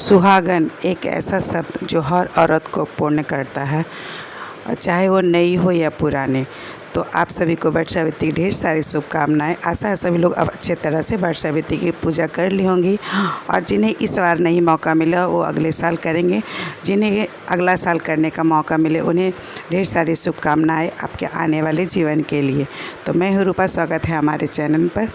सुहागन एक ऐसा शब्द जो हर औरत को पूर्ण करता है, और चाहे वो नई हो या पुराने। तो आप सभी को वट सावित्री की ढेर सारी शुभकामनाएं। आशा है सभी लोग अब अच्छे तरह से वट सावित्री की पूजा कर ली होंगी, और जिन्हें इस बार नहीं मौका मिला वो अगले साल करेंगे। जिन्हें अगला साल करने का मौका मिले उन्हें ढेर सारी शुभकामनाएं आपके आने वाले जीवन के लिए। तो मैं हूँ रूपा, स्वागत है हमारे चैनल पर।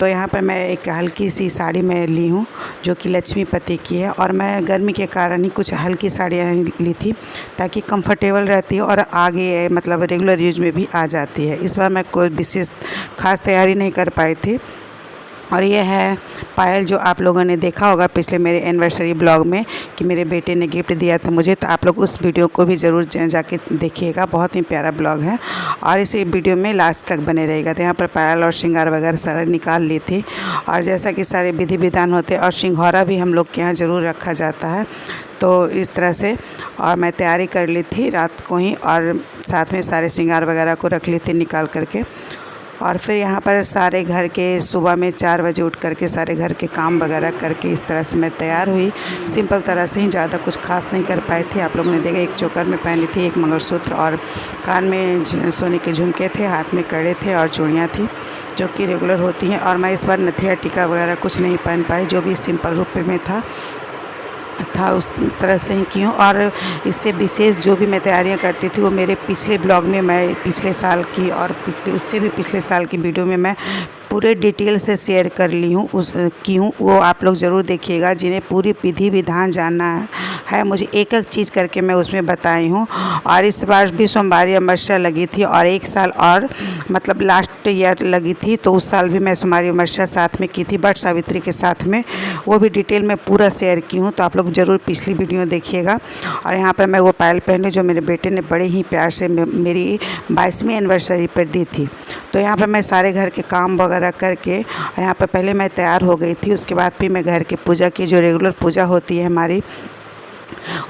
तो यहाँ पर मैं एक हल्की सी साड़ी मैं ली हूँ जो कि लक्ष्मीपति की है, और मैं गर्मी के कारण ही कुछ हल्की साड़ियाँ ली थी ताकि कंफर्टेबल रहती है और आगे मतलब रेगुलर यूज में भी आ जाती है। इस बार मैं कोई विशेष खास तैयारी नहीं कर पाई थी। और ये है पायल, जो आप लोगों ने देखा होगा पिछले मेरे एनिवर्सरी ब्लॉग में कि मेरे बेटे ने गिफ्ट दिया था मुझे। तो आप लोग उस वीडियो को भी ज़रूर जाके देखिएगा, बहुत ही प्यारा ब्लॉग है और इस वीडियो में लास्ट तक बने रहेगा। तो यहाँ पर पायल और श्रृंगार वगैरह सारा निकाल ली थी, और जैसा कि सारे विधि विधान होते हैं, और सिंघौरा भी हम लोग के यहाँ ज़रूर रखा जाता है। तो इस तरह से और मैं तैयारी कर ली थी रात को ही, और साथ में सारे श्रृंगार वगैरह को रख ली थी निकाल करके। और फिर यहाँ पर सारे घर के सुबह में 4 बजे उठ करके सारे घर के काम वगैरह करके इस तरह से मैं तैयार हुई। सिंपल तरह से ही, ज़्यादा कुछ खास नहीं कर पाए थे। आप लोगों ने देखा, एक चोकर में पहनी थी, एक मंगलसूत्र, और कान में सोने के झुमके थे, हाथ में कड़े थे और चूड़ियाँ थी जो कि रेगुलर होती हैं। और मैं इस बार नथिया टीका वगैरह कुछ नहीं पहन पाई, जो भी सिंपल रूप में था उस तरह से ही की हूँ। और इससे विशेष जो भी मैं तैयारियां करती थी वो मेरे पिछले ब्लॉग में मैं पिछले साल की और उससे भी पिछले साल की वीडियो में मैं पूरे डिटेल से शेयर कर ली हूँ वो आप लोग ज़रूर देखिएगा। जिन्हें पूरी विधि विधान जानना है मुझे एक एक चीज़ करके मैं उसमें बताई हूँ। और इस बार भी सोमवारी अमावस्या लगी थी, और एक साल और मतलब लास्ट ईयर लगी थी, तो उस साल भी मैं सोमवारी अमावस्या साथ में की थी वट सावित्री के साथ में। वो भी डिटेल में पूरा शेयर की हूँ, तो आप लोग ज़रूर पिछली वीडियो देखिएगा। और यहाँ पर मैं वो पायल पहनी जो मेरे बेटे ने बड़े ही प्यार से मेरी 22वीं एनिवर्सरी पर दी थी। तो यहाँ पर मैं सारे घर के काम वगैरह करके यहाँ पर पहले मैं तैयार हो गई थी। उसके बाद फिर मैं घर की पूजा की, जो रेगुलर पूजा होती है हमारी।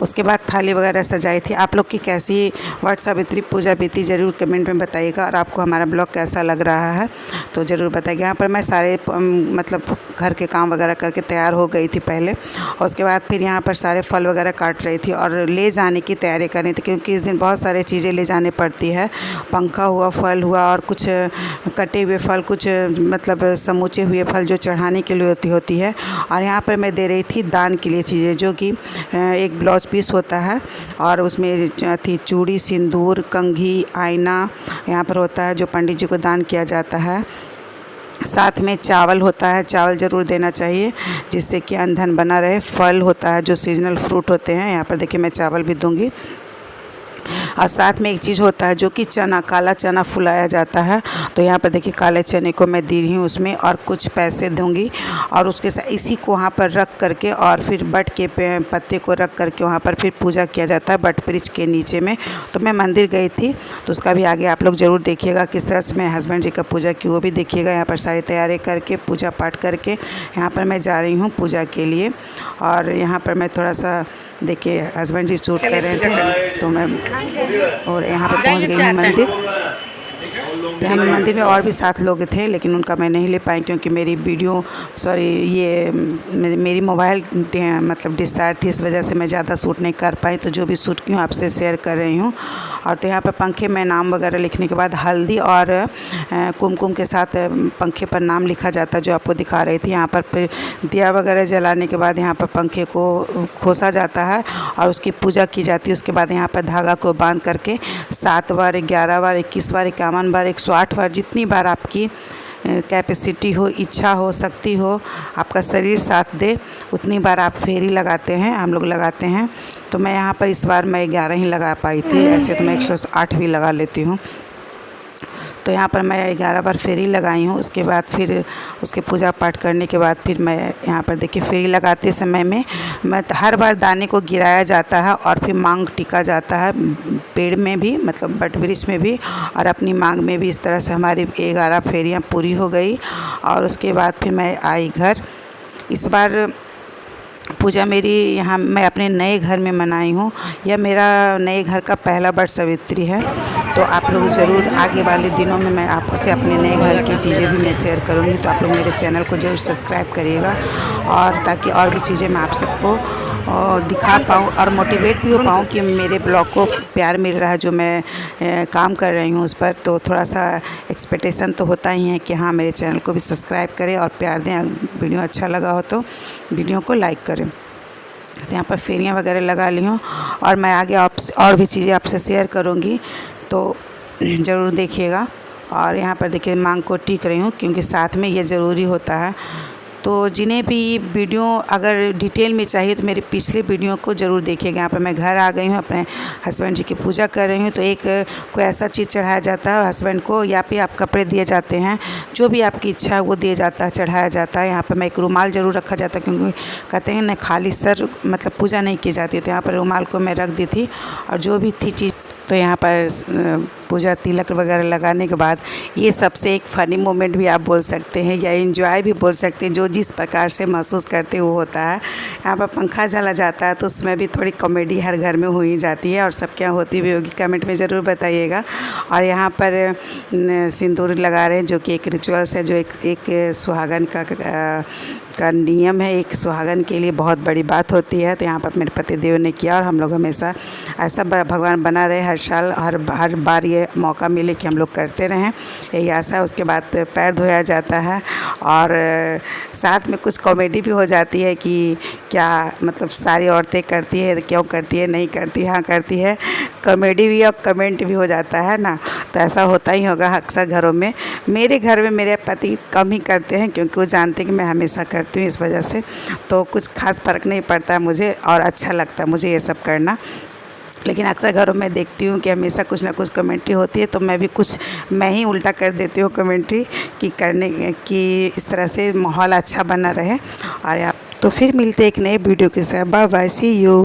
उसके बाद थाली वगैरह सजाई थी। आप लोग की कैसी वट सावित्री पूजा बीती ज़रूर कमेंट में बताइएगा, और आपको हमारा ब्लॉग कैसा लग रहा है तो ज़रूर बताइएगा। यहाँ पर मैं सारे मतलब घर के काम वगैरह करके तैयार हो गई थी पहले, और उसके बाद फिर यहाँ पर सारे फल वगैरह काट रही थी और ले जाने की तैयारी करनी थी, क्योंकि इस दिन बहुत सारी चीज़ें ले जाने पड़ती है। पंखा हुआ, फल हुआ, और कुछ कटे हुए फल, कुछ मतलब समूचे हुए फल जो चढ़ाने के लिए होती है। और यहाँ पर मैं दे रही थी दान के लिए चीज़ें, जो कि एक ब्लाउज पीस होता है, और उसमें थी चूड़ी, सिंदूर, कंघी, आईना यहाँ पर होता है जो पंडित जी को दान किया जाता है। साथ में चावल होता है, चावल ज़रूर देना चाहिए जिससे कि अन्न धन बना रहे। फल होता है जो सीजनल फ्रूट होते हैं, यहाँ पर देखिए मैं चावल भी दूंगी। और साथ में एक चीज़ होता है जो कि चना, काला चना फुलाया जाता है। तो यहाँ पर देखिए काले चने को मैं दी रही हूँ उसमें, और कुछ पैसे दूंगी। और उसके साथ इसी को वहाँ पर रख करके, और फिर बट के पत्ते को रख करके वहाँ पर फिर पूजा किया जाता है बट वृक्ष के नीचे में। तो मैं मंदिर गई थी, तो उसका भी आगे आप लोग ज़रूर देखिएगा किस तरह से मैं हस्बैंड जी का पूजा की, वो भी देखिएगा। यहाँ पर सारी तैयारी करके पूजा पाठ करके यहाँ पर मैं जा रही हूँ पूजा के लिए। और यहाँ पर मैं थोड़ा सा देखिए हस्बैंड जी शूट कर रहे थे, तो मैं और यहाँ पर पहुँच गई हूँ मंदिर। यहाँ मंदिर में और भी 7 लोग थे, लेकिन उनका मैं नहीं ले पाई क्योंकि मेरी मेरी मोबाइल मतलब डिस्चार्ज थी, इस वजह से मैं ज़्यादा शूट नहीं कर पाई। तो जो भी शूट की हूँ आपसे शेयर कर रही हूँ। और तो यहाँ पर पंखे में नाम वगैरह लिखने के बाद हल्दी और कुमकुम के साथ पंखे पर नाम लिखा जाता है, जो आपको दिखा रही थी। यहाँ पर फिर दिया वगैरह जलाने के बाद यहाँ पर पंखे को खोसा जाता है और उसकी पूजा की जाती है। उसके बाद यहाँ पर धागा को बांध करके 7 बार, 11 बार, 21 बार, 51 बार, 108 बार, जितनी बार आपकी कैपेसिटी हो, इच्छा हो, शक्ति हो, आपका शरीर साथ दे, उतनी बार आप फेरी लगाते हैं, हम लोग लगाते हैं। तो मैं यहाँ पर इस बार मैं 11 ही लगा पाई थी, ऐसे तो मैं 108 भी लगा लेती हूँ। तो यहाँ पर मैं 11 बार फेरी लगाई हूँ। उसके बाद फिर उसके पूजा पाठ करने के बाद फिर मैं यहाँ पर देखिए फेरी लगाते समय में मैं हर बार दाने को गिराया जाता है और फिर मांग टिका जाता है, पेड़ में भी मतलब बट वृक्ष में भी और अपनी मांग में भी। इस तरह से हमारी 11 फेरियाँ पूरी हो गई। और उसके बाद फिर मैं आई घर। इस बार पूजा मेरी यहाँ मैं अपने नए घर में मनाई हूँ। यह मेरा नए घर का पहला वट सावित्री है। तो आप लोग ज़रूर आगे वाले दिनों में मैं आपसे अपने नए घर की चीज़ें भी मैं शेयर करूँगी। तो आप लोग मेरे चैनल को ज़रूर सब्सक्राइब करिएगा, और ताकि और भी चीज़ें मैं आप सबको दिखा पाऊँ और मोटिवेट भी हो पाऊँ कि मेरे ब्लॉग को प्यार मिल रहा है जो मैं काम कर रही हूँ उस पर। तो थोड़ा सा एक्सपेक्टेशन तो होता ही है कि हाँ मेरे चैनल को भी सब्सक्राइब करें और प्यार दें। वीडियो अच्छा लगा हो तो वीडियो को लाइक करें। तो यहाँ पर फेरियाँ वगैरह लगा ली हूँ, और मैं आगे आपसे और भी चीज़ें आपसे शेयर करूँगी, तो ज़रूर देखिएगा। और यहाँ पर देखिए मांग को टीक रही हूँ, क्योंकि साथ में ये ज़रूरी होता है। तो जिन्हें भी वीडियो अगर डिटेल में चाहिए तो मेरे पिछले वीडियो को ज़रूर देखिएगा। यहाँ पर मैं घर आ गई हूँ, अपने हस्बैंड जी की पूजा कर रही हूँ। तो एक कोई ऐसा चीज़ चढ़ाया जाता है हस्बैंड को, या फिर आप कपड़े दिए जाते हैं, जो भी आपकी इच्छा है वो दिया जाता है, चढ़ाया जाता है। यहाँ पर मैं एक रुमाल ज़रूर रखा जाता है, क्योंकि कहते हैं ना खाली सर मतलब पूजा नहीं की जाती। तो यहाँ पर रुमाल को मैं रख दी थी, और जो भी थी चीज़। तो यहाँ पर पूजा तिलक वगैरह लगाने के बाद ये सबसे एक फ़नी मोमेंट भी आप बोल सकते हैं, या एंजॉय भी बोल सकते हैं, जो जिस प्रकार से महसूस करते वो होता है। यहाँ पर पंखा चला जाता है, तो उसमें भी थोड़ी कॉमेडी हर घर में हो ही जाती है, और सबके यहाँ होती भी होगी, कमेंट में ज़रूर बताइएगा। और यहाँ पर सिंदूर लगा रहे हैं, जो कि एक रिचुअल्स है, जो एक सुहागन का नियम है। एक सुहागन के लिए बहुत बड़ी बात होती है। तो यहाँ पर मेरे पति देव ने किया, और हम लोग हमेशा ऐसा भगवान बना रहे, हर साल हर बार ये मौका मिले कि हम लोग करते रहें, यही आशा है। उसके बाद पैर धोया जाता है, और साथ में कुछ कॉमेडी भी हो जाती है कि क्या मतलब सारी औरतें करती है, क्यों करती है, नहीं करती, हाँ करती है। कॉमेडी भी और कमेंट भी हो जाता है ना। तो ऐसा होता ही होगा अक्सर घरों में। मेरे घर में मेरे पति कम ही करते हैं, क्योंकि वो जानते हैं कि मैं हमेशा करती हूँ, इस वजह से तो कुछ खास फ़र्क नहीं पड़ता मुझे, और अच्छा लगता है मुझे ये सब करना। लेकिन अक्सर घरों में देखती हूँ कि हमेशा कुछ ना कुछ कमेंट्री होती है, तो मैं ही उल्टा कर देती हूँ कमेंट्री कि इस तरह से माहौल अच्छा बना रहे। और आप तो फिर मिलते एक नए वीडियो के साथ। Bye bye, see you.